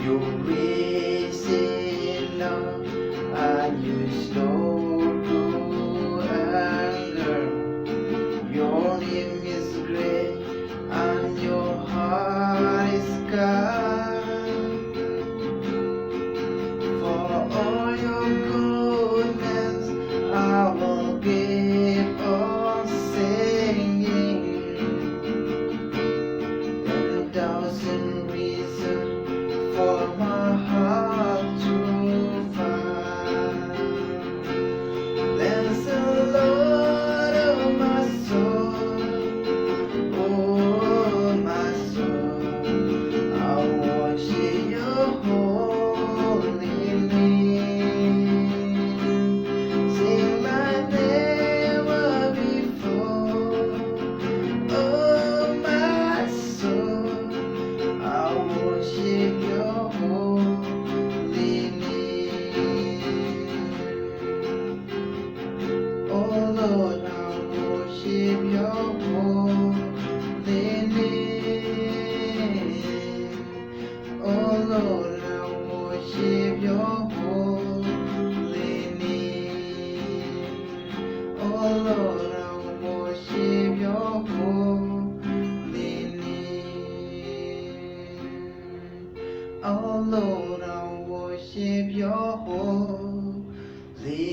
You raising love and you slow to anger. Your name is great and your heart is kind. For all your goodness, I will keep on singing. 10,000 reasons for my heart to find. Bless the Lord, oh my soul, oh my soul. I worship your holy name. Sing like never before, oh my soul. I worship your holy name. Oh Lord, I worship your holy name. Oh Lord, I worship your holy name. Oh Lord, I worship your holy name. Oh Lord, I worship your holy